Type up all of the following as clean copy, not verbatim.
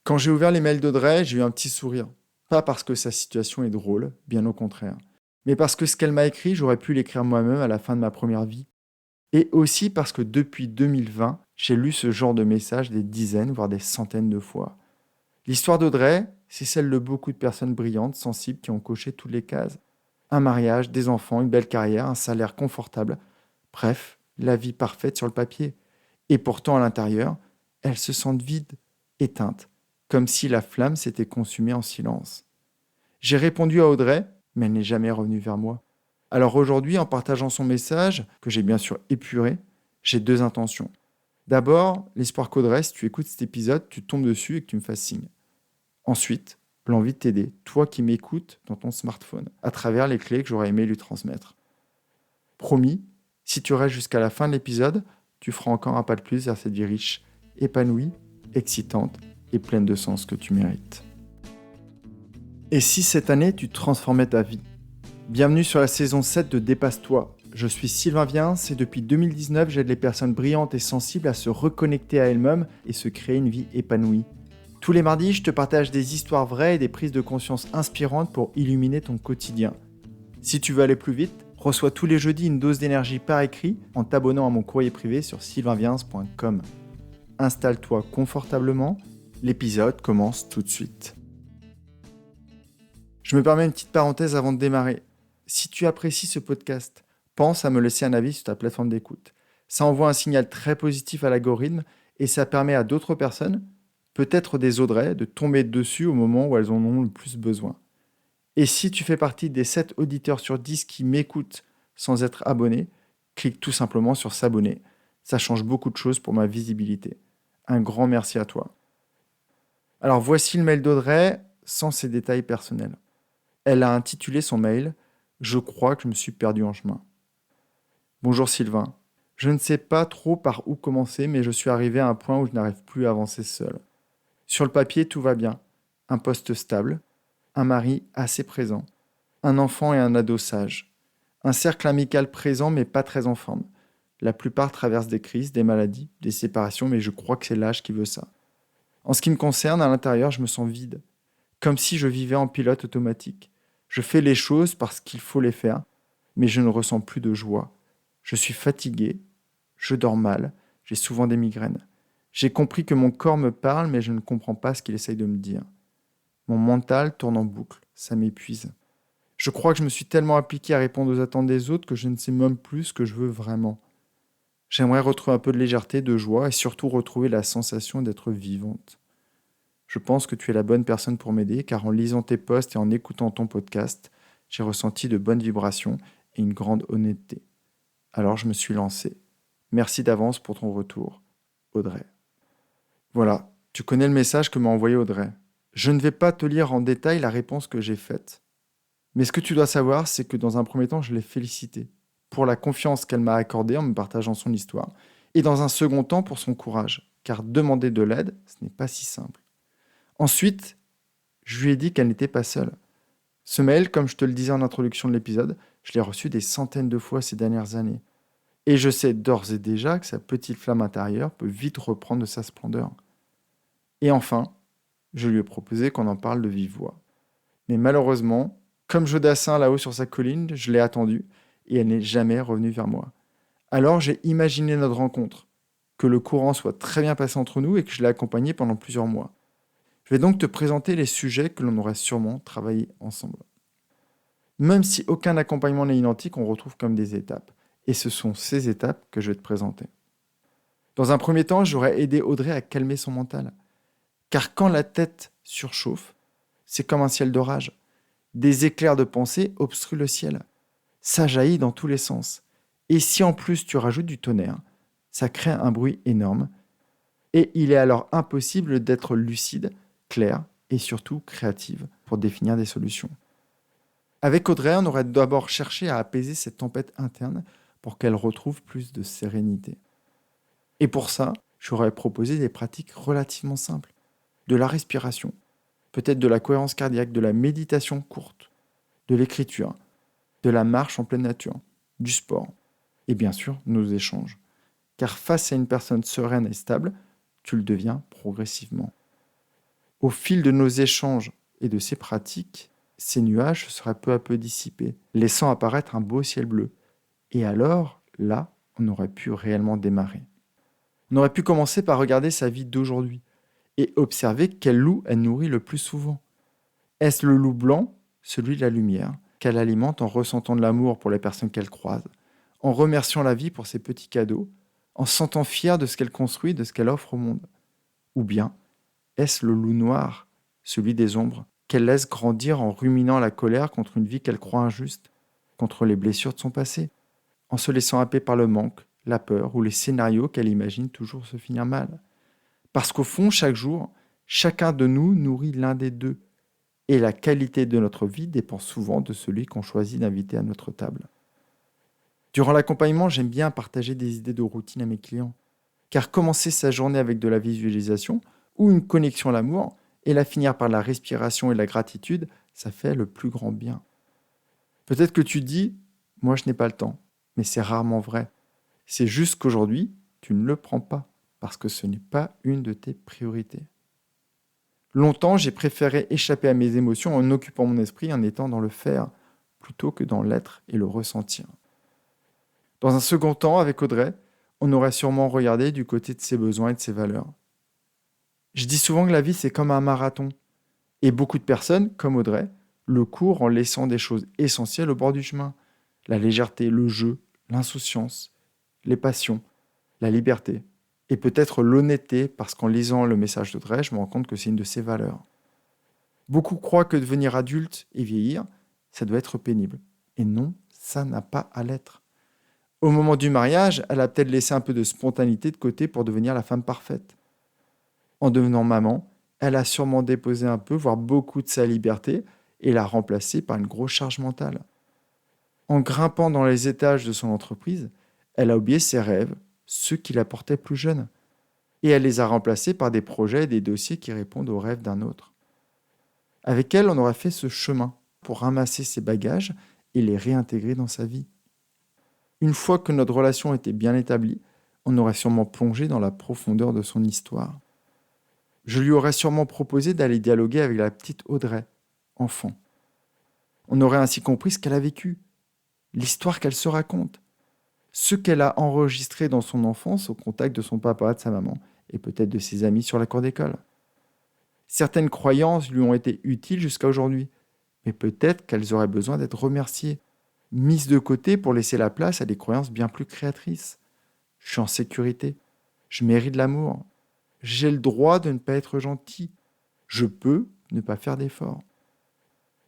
Quand j'ai ouvert les mails d'Audrey, j'ai eu un petit sourire. Pas parce que sa situation est drôle, bien au contraire. Mais parce que ce qu'elle m'a écrit, j'aurais pu l'écrire moi-même à la fin de ma première vie. Et aussi parce que depuis 2020, j'ai lu ce genre de messages des dizaines, voire des centaines de fois. L'histoire d'Audrey, c'est celle de beaucoup de personnes brillantes, sensibles, qui ont coché toutes les cases. Un mariage, des enfants, une belle carrière, un salaire confortable. Bref, la vie parfaite sur le papier. Et pourtant, à l'intérieur, elles se sentent vides, éteintes, comme si la flamme s'était consumée en silence. J'ai répondu à Audrey, mais elle n'est jamais revenue vers moi. Alors aujourd'hui, en partageant son message, que j'ai bien sûr épuré, j'ai deux intentions. D'abord, l'espoir qu'Audrey, si tu écoutes cet épisode, tu tombes dessus et que tu me fasses signe. Ensuite, l'envie de t'aider, toi qui m'écoutes dans ton smartphone, à travers les clés que j'aurais aimé lui transmettre. Promis, si tu restes jusqu'à la fin de l'épisode, tu feras encore un pas de plus vers cette vie riche, épanouie, excitante et pleine de sens que tu mérites. Et si cette année, tu transformais ta vie? Bienvenue sur la saison 7 de Dépasse-toi. Je suis Sylvain Viens et depuis 2019, j'aide les personnes brillantes et sensibles à se reconnecter à elles-mêmes et se créer une vie épanouie. Tous les mardis, je te partage des histoires vraies et des prises de conscience inspirantes pour illuminer ton quotidien. Si tu veux aller plus vite, reçois tous les jeudis une dose d'énergie par écrit en t'abonnant à mon courrier privé sur sylvainviens.com. Installe-toi confortablement, l'épisode commence tout de suite. Je me permets une petite parenthèse avant de démarrer. Si tu apprécies ce podcast, pense à me laisser un avis sur ta plateforme d'écoute. Ça envoie un signal très positif à l'algorithme et ça permet à d'autres personnes, peut-être des Audrey, de tomber dessus au moment où elles en ont le plus besoin. Et si tu fais partie des 7 auditeurs sur 10 qui m'écoutent sans être abonné, clique tout simplement sur s'abonner. Ça change beaucoup de choses pour ma visibilité. Un grand merci à toi. Alors voici le mail d'Audrey sans ses détails personnels. Elle a intitulé son mail « Je crois que je me suis perdu en chemin ». Bonjour Sylvain. Je ne sais pas trop par où commencer, mais je suis arrivé à un point où je n'arrive plus à avancer seul. Sur le papier, tout va bien. Un poste stable, un mari assez présent, un enfant et un ado sage, un cercle amical présent mais pas très en forme. La plupart traversent des crises, des maladies, des séparations, mais je crois que c'est l'âge qui veut ça. En ce qui me concerne, à l'intérieur, je me sens vide, comme si je vivais en pilote automatique. Je fais les choses parce qu'il faut les faire, mais je ne ressens plus de joie. Je suis fatigué, je dors mal, j'ai souvent des migraines. J'ai compris que mon corps me parle, mais je ne comprends pas ce qu'il essaye de me dire. Mon mental tourne en boucle, ça m'épuise. Je crois que je me suis tellement appliqué à répondre aux attentes des autres que je ne sais même plus ce que je veux vraiment. J'aimerais retrouver un peu de légèreté, de joie et surtout retrouver la sensation d'être vivante. Je pense que tu es la bonne personne pour m'aider car en lisant tes posts et en écoutant ton podcast, j'ai ressenti de bonnes vibrations et une grande honnêteté. Alors je me suis lancé. Merci d'avance pour ton retour, Audrey. Voilà, tu connais le message que m'a envoyé Audrey. Je ne vais pas te lire en détail la réponse que j'ai faite. Mais ce que tu dois savoir, c'est que dans un premier temps, je l'ai félicitée pour la confiance qu'elle m'a accordée en me partageant son histoire, et dans un second temps pour son courage, car demander de l'aide, ce n'est pas si simple. Ensuite, je lui ai dit qu'elle n'était pas seule. Ce mail, comme je te le disais en introduction de l'épisode, je l'ai reçu des centaines de fois ces dernières années. Et je sais d'ores et déjà que sa petite flamme intérieure peut vite reprendre de sa splendeur. Et enfin, je lui ai proposé qu'on en parle de vive voix. Mais malheureusement, comme Jodassin là-haut sur sa colline, je l'ai attendue et elle n'est jamais revenue vers moi. Alors j'ai imaginé notre rencontre, que le courant soit très bien passé entre nous et que je l'ai accompagnée pendant plusieurs mois. Je vais donc te présenter les sujets que l'on aurait sûrement travaillé ensemble. Même si aucun accompagnement n'est identique, on retrouve comme des étapes. Et ce sont ces étapes que je vais te présenter. Dans un premier temps, j'aurais aidé Audrey à calmer son mental. Car quand la tête surchauffe, c'est comme un ciel d'orage. Des éclairs de pensée obstruent le ciel. Ça jaillit dans tous les sens. Et si en plus tu rajoutes du tonnerre, ça crée un bruit énorme. Et il est alors impossible d'être lucide, clair et surtout créative pour définir des solutions. Avec Audrey, on aurait d'abord cherché à apaiser cette tempête interne pour qu'elle retrouve plus de sérénité. Et pour ça, j'aurais proposé des pratiques relativement simples. De la respiration, peut-être de la cohérence cardiaque, de la méditation courte, de l'écriture, de la marche en pleine nature, du sport, et bien sûr nos échanges. Car face à une personne sereine et stable, tu le deviens progressivement. Au fil de nos échanges et de ces pratiques, ces nuages seraient peu à peu dissipés, laissant apparaître un beau ciel bleu. Et alors, là, on aurait pu réellement démarrer. On aurait pu commencer par regarder sa vie d'aujourd'hui et observer quel loup elle nourrit le plus souvent. Est-ce le loup blanc, celui de la lumière, qu'elle alimente en ressentant de l'amour pour les personnes qu'elle croise, en remerciant la vie pour ses petits cadeaux, en se sentant fière de ce qu'elle construit, de ce qu'elle offre au monde? Ou bien, est-ce le loup noir, celui des ombres, qu'elle laisse grandir en ruminant la colère contre une vie qu'elle croit injuste, contre les blessures de son passé, en se laissant happer par le manque, la peur ou les scénarios qu'elle imagine toujours se finir mal? Parce qu'au fond, chaque jour, chacun de nous nourrit l'un des deux, et la qualité de notre vie dépend souvent de celui qu'on choisit d'inviter à notre table. Durant l'accompagnement, j'aime bien partager des idées de routine à mes clients, car commencer sa journée avec de la visualisation ou une connexion à l'amour, et la finir par la respiration et la gratitude, ça fait le plus grand bien. Peut-être que tu dis, moi je n'ai pas le temps, mais c'est rarement vrai. C'est juste qu'aujourd'hui, tu ne le prends pas, parce que ce n'est pas une de tes priorités. Longtemps, j'ai préféré échapper à mes émotions en occupant mon esprit, en étant dans le faire, plutôt que dans l'être et le ressentir. Dans un second temps, avec Audrey, on aurait sûrement regardé du côté de ses besoins et de ses valeurs. Je dis souvent que la vie, c'est comme un marathon. Et beaucoup de personnes, comme Audrey, le courent en laissant des choses essentielles au bord du chemin. La légèreté, le jeu, l'insouciance, les passions, la liberté. Et peut-être l'honnêteté, parce qu'en lisant le message d'Audrey, je me rends compte que c'est une de ses valeurs. Beaucoup croient que devenir adulte et vieillir, ça doit être pénible. Et non, ça n'a pas à l'être. Au moment du mariage, elle a peut-être laissé un peu de spontanéité de côté pour devenir la femme parfaite. En devenant maman, elle a sûrement déposé un peu, voire beaucoup de sa liberté, et l'a remplacée par une grosse charge mentale. En grimpant dans les étages de son entreprise, elle a oublié ses rêves, ceux qui la portaient plus jeune. Et elle les a remplacés par des projets et des dossiers qui répondent aux rêves d'un autre. Avec elle, on aurait fait ce chemin pour ramasser ses bagages et les réintégrer dans sa vie. Une fois que notre relation était bien établie, on aurait sûrement plongé dans la profondeur de son histoire. Je lui aurais sûrement proposé d'aller dialoguer avec la petite Audrey, enfant. On aurait ainsi compris ce qu'elle a vécu, l'histoire qu'elle se raconte, ce qu'elle a enregistré dans son enfance au contact de son papa, de sa maman, et peut-être de ses amis sur la cour d'école. Certaines croyances lui ont été utiles jusqu'à aujourd'hui, mais peut-être qu'elles auraient besoin d'être remerciées, mises de côté pour laisser la place à des croyances bien plus créatrices. Je suis en sécurité, je mérite l'amour, j'ai le droit de ne pas être gentil, je peux ne pas faire d'efforts.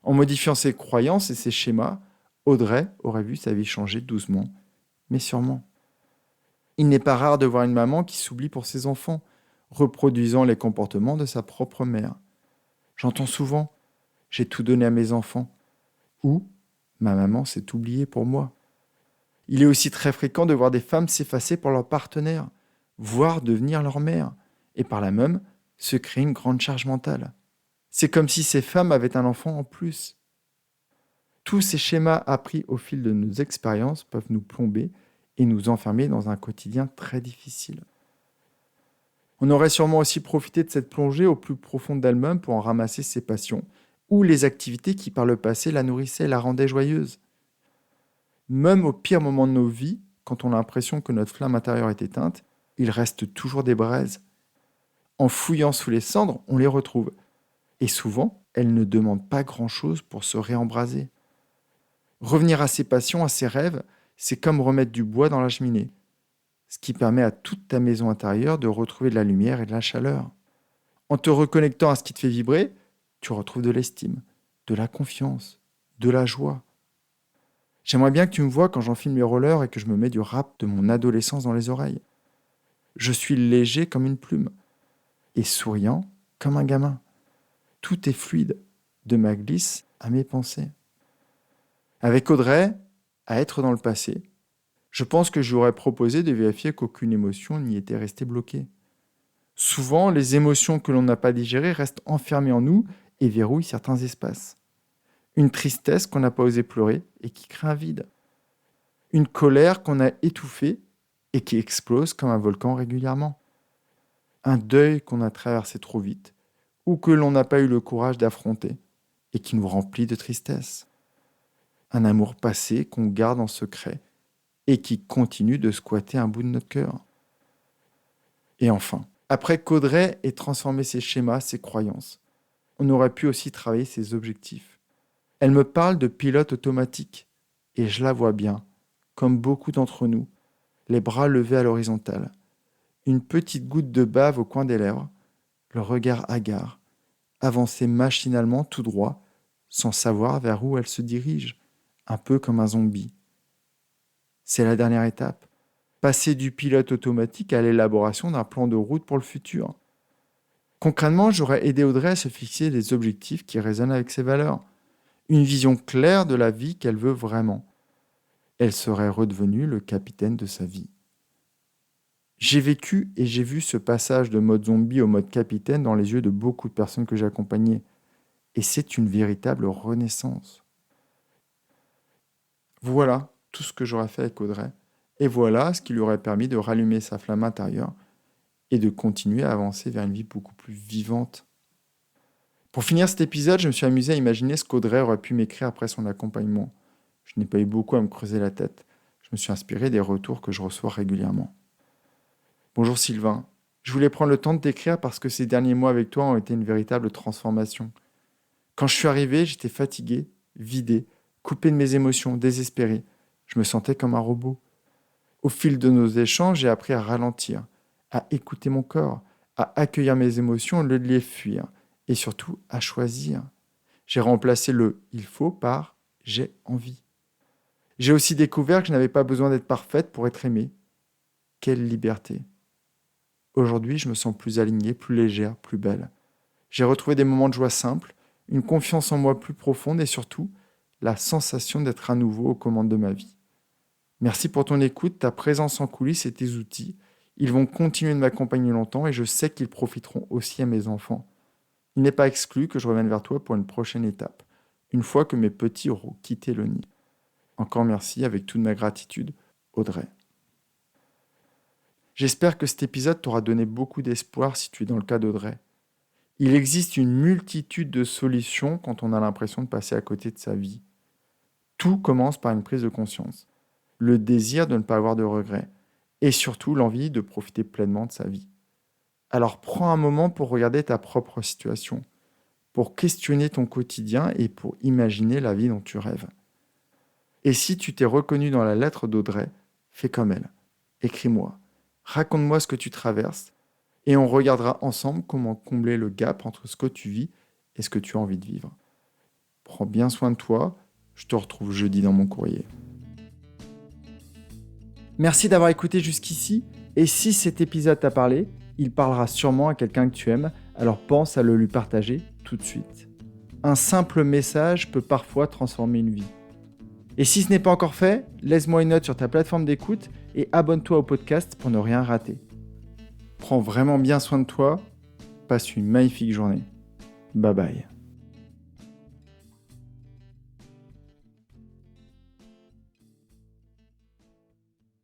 En modifiant ses croyances et ses schémas, Audrey aurait vu sa vie changer doucement, mais sûrement. Il n'est pas rare de voir une maman qui s'oublie pour ses enfants, reproduisant les comportements de sa propre mère. J'entends souvent « j'ai tout donné à mes enfants » ou « ma maman s'est oubliée pour moi ». Il est aussi très fréquent de voir des femmes s'effacer pour leur partenaire, voire devenir leur mère, et par là même se créer une grande charge mentale. C'est comme si ces femmes avaient un enfant en plus. Tous ces schémas appris au fil de nos expériences peuvent nous plomber et nous enfermer dans un quotidien très difficile. On aurait sûrement aussi profité de cette plongée au plus profond d'elle-même pour en ramasser ses passions ou les activités qui par le passé la nourrissaient et la rendaient joyeuse. Même au pire moment de nos vies, quand on a l'impression que notre flamme intérieure est éteinte, il reste toujours des braises. En fouillant sous les cendres, on les retrouve. Et souvent, elles ne demandent pas grand-chose pour se réembraser. Revenir à ses passions, à ses rêves, c'est comme remettre du bois dans la cheminée, ce qui permet à toute ta maison intérieure de retrouver de la lumière et de la chaleur. En te reconnectant à ce qui te fait vibrer, tu retrouves de l'estime, de la confiance, de la joie. J'aimerais bien que tu me vois quand j'enfile mes rollers et que je me mets du rap de mon adolescence dans les oreilles. Je suis léger comme une plume et souriant comme un gamin. Tout est fluide, de ma glisse à mes pensées. Avec Audrey, à être dans le passé, je pense que je lui aurais proposé de vérifier qu'aucune émotion n'y était restée bloquée. Souvent, les émotions que l'on n'a pas digérées restent enfermées en nous et verrouillent certains espaces. Une tristesse qu'on n'a pas osé pleurer et qui crée un vide. Une colère qu'on a étouffée et qui explose comme un volcan régulièrement. Un deuil qu'on a traversé trop vite ou que l'on n'a pas eu le courage d'affronter et qui nous remplit de tristesse. Un amour passé qu'on garde en secret et qui continue de squatter un bout de notre cœur. Et enfin, après qu'Audrey ait transformé ses schémas, ses croyances, on aurait pu aussi travailler ses objectifs. Elle me parle de pilote automatique et je la vois bien, comme beaucoup d'entre nous, les bras levés à l'horizontale, une petite goutte de bave au coin des lèvres, le regard hagard, avancer machinalement tout droit, sans savoir vers où elle se dirige, un peu comme un zombie. C'est la dernière étape, passer du pilote automatique à l'élaboration d'un plan de route pour le futur. Concrètement, j'aurais aidé Audrey à se fixer des objectifs qui résonnent avec ses valeurs, une vision claire de la vie qu'elle veut vraiment. Elle serait redevenue le capitaine de sa vie. J'ai vécu et j'ai vu ce passage de mode zombie au mode capitaine dans les yeux de beaucoup de personnes que j'ai accompagnées. Et c'est une véritable renaissance. Voilà tout ce que j'aurais fait avec Audrey. Et voilà ce qui lui aurait permis de rallumer sa flamme intérieure et de continuer à avancer vers une vie beaucoup plus vivante. Pour finir cet épisode, je me suis amusé à imaginer ce qu'Audrey aurait pu m'écrire après son accompagnement. Je n'ai pas eu beaucoup à me creuser la tête. Je me suis inspiré des retours que je reçois régulièrement. Bonjour Sylvain, je voulais prendre le temps de t'écrire parce que ces derniers mois avec toi ont été une véritable transformation. Quand je suis arrivé, j'étais fatigué, vidé, coupé de mes émotions, désespéré. Je me sentais comme un robot. Au fil de nos échanges, j'ai appris à ralentir, à écouter mon corps, à accueillir mes émotions au lieu de les fuir, et surtout à choisir. J'ai remplacé le « il faut » par « j'ai envie ». J'ai aussi découvert que je n'avais pas besoin d'être parfaite pour être aimée. Quelle liberté! Aujourd'hui, je me sens plus alignée, plus légère, plus belle. J'ai retrouvé des moments de joie simples, une confiance en moi plus profonde et surtout, la sensation d'être à nouveau aux commandes de ma vie. Merci pour ton écoute, ta présence en coulisses et tes outils. Ils vont continuer de m'accompagner longtemps et je sais qu'ils profiteront aussi à mes enfants. Il n'est pas exclu que je revienne vers toi pour une prochaine étape, une fois que mes petits auront quitté le nid. Encore merci avec toute ma gratitude, Audrey. J'espère que cet épisode t'aura donné beaucoup d'espoir si tu es dans le cas d'Audrey. Il existe une multitude de solutions quand on a l'impression de passer à côté de sa vie. Tout commence par une prise de conscience, le désir de ne pas avoir de regrets et surtout l'envie de profiter pleinement de sa vie. Alors prends un moment pour regarder ta propre situation, pour questionner ton quotidien et pour imaginer la vie dont tu rêves. Et si tu t'es reconnu dans la lettre d'Audrey, fais comme elle. Écris-moi, raconte-moi ce que tu traverses et on regardera ensemble comment combler le gap entre ce que tu vis et ce que tu as envie de vivre. Prends bien soin de toi, je te retrouve jeudi dans mon courrier. Merci d'avoir écouté jusqu'ici et si cet épisode t'a parlé, il parlera sûrement à quelqu'un que tu aimes, alors pense à le lui partager tout de suite. Un simple message peut parfois transformer une vie. Et si ce n'est pas encore fait, laisse-moi une note sur ta plateforme d'écoute et abonne-toi au podcast pour ne rien rater. Prends vraiment bien soin de toi, passe une magnifique journée. Bye bye.